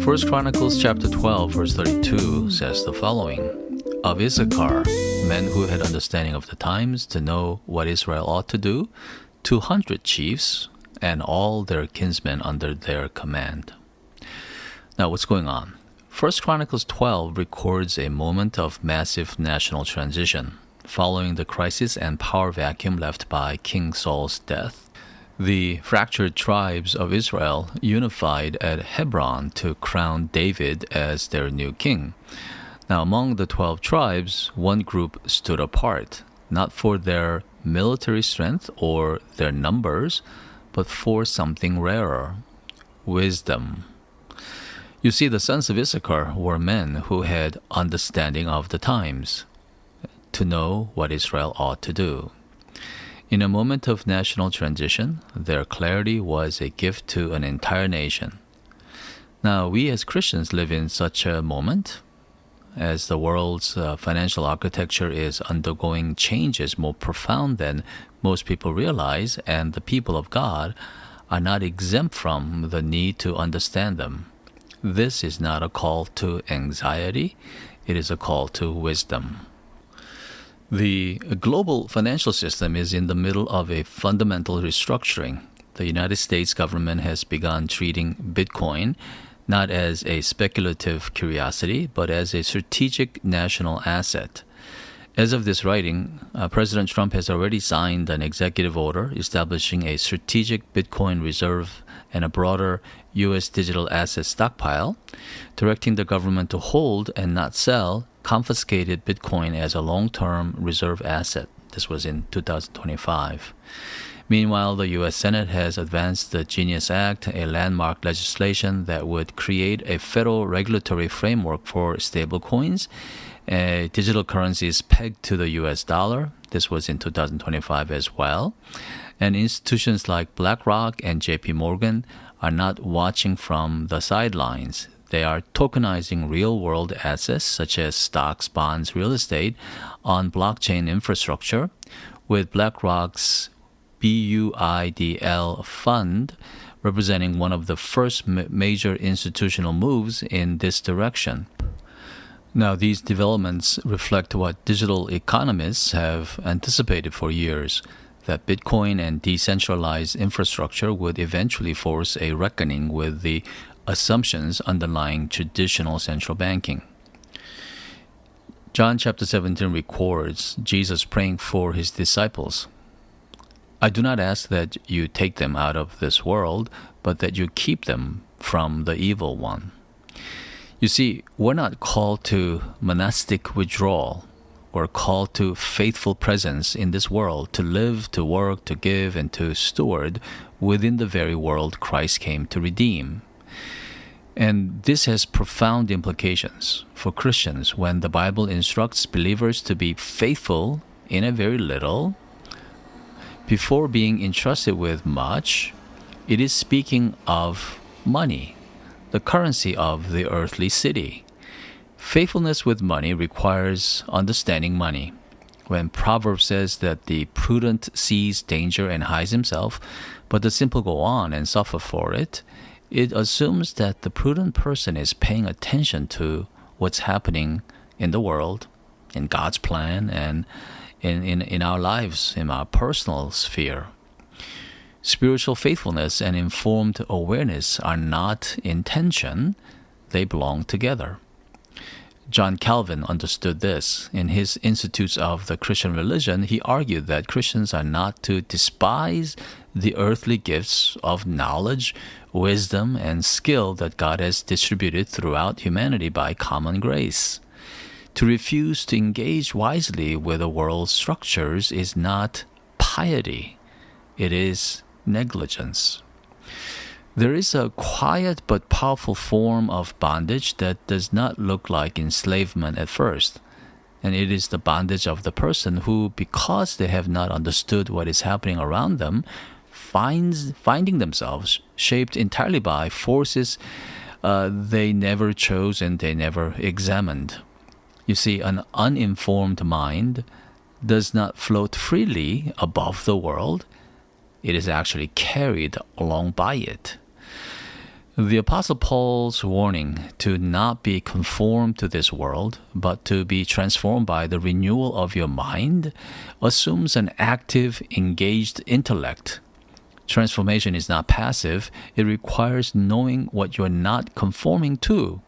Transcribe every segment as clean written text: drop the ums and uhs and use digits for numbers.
First Chronicles chapter 12, verse 32 says the following: Of Issachar, men who had understanding of the times to know what Israel ought to do, 200 chiefs, and all their kinsmen under their command. Now, what's going on? First Chronicles 12 records a moment of massive national transition, following the crisis and power vacuum left by King Saul's death. The fractured tribes of Israel unified at Hebron to crown David as their new king. Now, among the 12 tribes, one group stood apart, not for their military strength or their numbers, but for something rarer: wisdom. You see, the sons of Issachar were men who had understanding of the times, to know what Israel ought to do. In a moment of national transition, their clarity was a gift to an entire nation. Now, we as Christians live in such a moment, as the world's financial architecture is undergoing changes more profound than most people realize, and the people of God are not exempt from the need to understand them. This is not a call to anxiety, it is a call to wisdom. The global financial system is in the middle of a fundamental restructuring. The United States government has begun treating Bitcoin not as a speculative curiosity, but as a strategic national asset. As of this writing, President Trump has already signed an executive order establishing a strategic Bitcoin reserve and a broader U.S. digital asset stockpile, directing the government to hold and not sell confiscated Bitcoin as a long-term reserve asset. This was in 2025. Meanwhile, the U.S. Senate has advanced the Genius Act, a landmark legislation that would create a federal regulatory framework for stablecoins, digital currencies pegged to the U.S. dollar. This was in 2025 as well. And institutions like BlackRock and JP Morgan are not watching from the sidelines. They are tokenizing real-world assets such as stocks, bonds, real estate on blockchain infrastructure, with BlackRock's BUIDL fund representing one of the first major institutional moves in this direction. Now, these developments reflect what digital economists have anticipated for years, that Bitcoin and decentralized infrastructure would eventually force a reckoning with the assumptions underlying traditional central banking. John chapter 17 records Jesus praying for his disciples. I do not ask that you take them out of this world, but that you keep them from the evil one. You see, we're not called to monastic withdrawal. We're called to faithful presence in this world, to live, to work, to give, and to steward within the very world Christ came to redeem. And this has profound implications for Christians when the Bible instructs believers to be faithful in a very little. Before being entrusted with much, it is speaking of money, the currency of the earthly city. Faithfulness with money requires understanding money. When Proverbs says that the prudent sees danger and hides himself, but the simple go on and suffer for it, it assumes that the prudent person is paying attention to what's happening in the world, in God's plan, and in our lives, in our personal sphere. Spiritual faithfulness and informed awareness are not in tension, they belong together. John Calvin understood this. In his Institutes of the Christian Religion, he argued that Christians are not to despise the earthly gifts of knowledge, wisdom, and skill that God has distributed throughout humanity by common grace. To refuse to engage wisely with the world's structures is not piety, it is negligence. There is a quiet but powerful form of bondage that does not look like enslavement at first. And it is the bondage of the person who, because they have not understood what is happening around them, finding themselves shaped entirely by forces they never chose and they never examined. You see, an uninformed mind does not float freely above the world. It is actually carried along by it. The Apostle Paul's warning to not be conformed to this world, but to be transformed by the renewal of your mind, assumes an active, engaged intellect. Transformation is not passive. It requires knowing what you're not conforming to.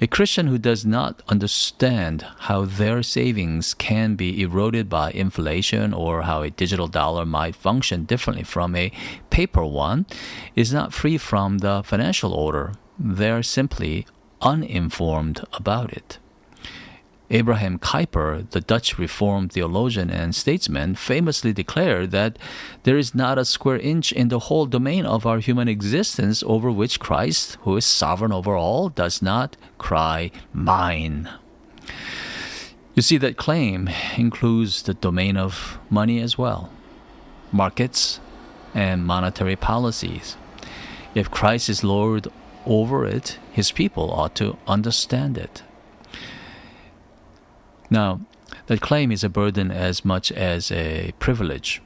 A Christian who does not understand how their savings can be eroded by inflation or how a digital dollar might function differently from a paper one is not free from the financial order. They're simply uninformed about it. Abraham Kuyper, the Dutch Reformed theologian and statesman, famously declared that there is not a square inch in the whole domain of our human existence over which Christ, who is sovereign over all, does not cry, "Mine." You see, that claim includes the domain of money as well, markets and monetary policies. If Christ is Lord over it, his people ought to understand it. Now, that claim is a burden as much as a privilege,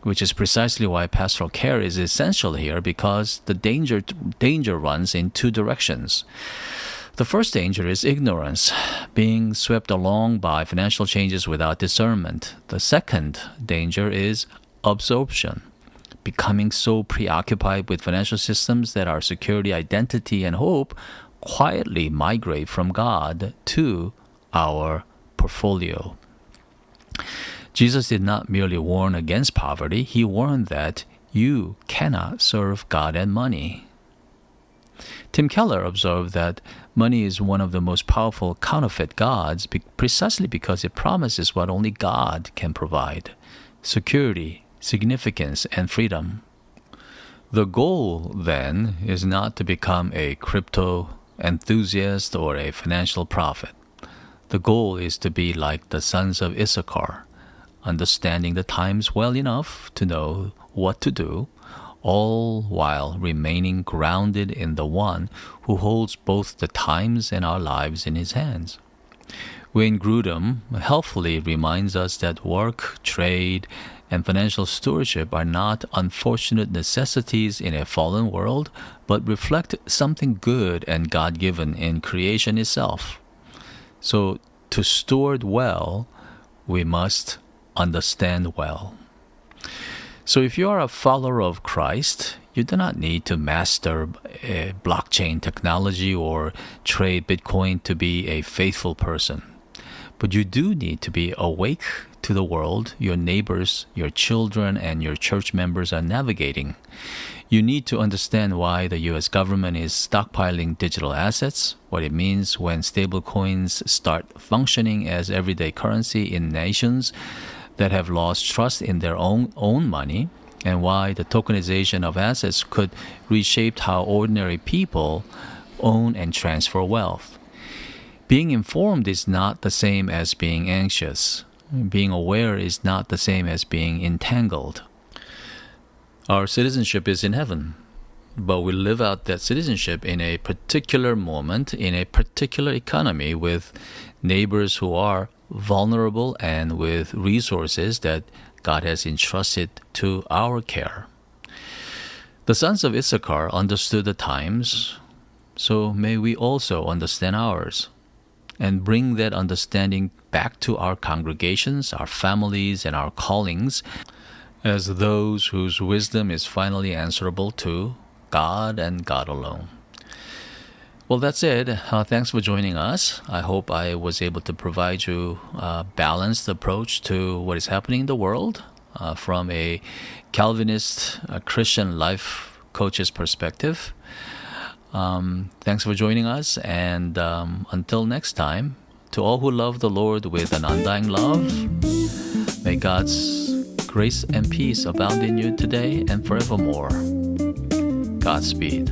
which is precisely why pastoral care is essential here, because the danger runs in two directions. The first danger is ignorance, being swept along by financial changes without discernment. The second danger is absorption, becoming so preoccupied with financial systems that our security, identity, and hope quietly migrate from God to our portfolio. Jesus did not merely warn against poverty, he warned that you cannot serve God and money. Tim Keller observed that money is one of the most powerful counterfeit gods precisely because it promises what only God can provide: security, significance, and freedom. The goal, then, is not to become a crypto enthusiast or a financial prophet. The goal is to be like the sons of Issachar, understanding the times well enough to know what to do, all while remaining grounded in the one who holds both the times and our lives in his hands. Wayne Grudem helpfully reminds us that work, trade, and financial stewardship are not unfortunate necessities in a fallen world, but reflect something good and God-given in creation itself. So, to steward well, we must understand well. So, if you are a follower of Christ, you do not need to master blockchain technology or trade Bitcoin to be a faithful person. But you do need to be awake to the world your neighbors, your children, and your church members are navigating. You need to understand why the U.S. government is stockpiling digital assets, what it means when stablecoins start functioning as everyday currency in nations that have lost trust in their own money, and why the tokenization of assets could reshape how ordinary people own and transfer wealth. Being informed is not the same as being anxious. Being aware is not the same as being entangled. Our citizenship is in heaven, but we live out that citizenship in a particular moment, in a particular economy, with neighbors who are vulnerable and with resources that God has entrusted to our care. The sons of Issachar understood the times, so may we also understand ours, and bring that understanding back to our congregations, our families, and our callings, as those whose wisdom is finally answerable to God and God alone. Well, that's it. Thanks for joining us. I hope I was able to provide you a balanced approach to what is happening in the world from a Calvinist Christian life coach's perspective. Thanks for joining us, and until next time, to all who love the Lord with an undying love, may God's grace and peace abound in you today and forevermore. Godspeed.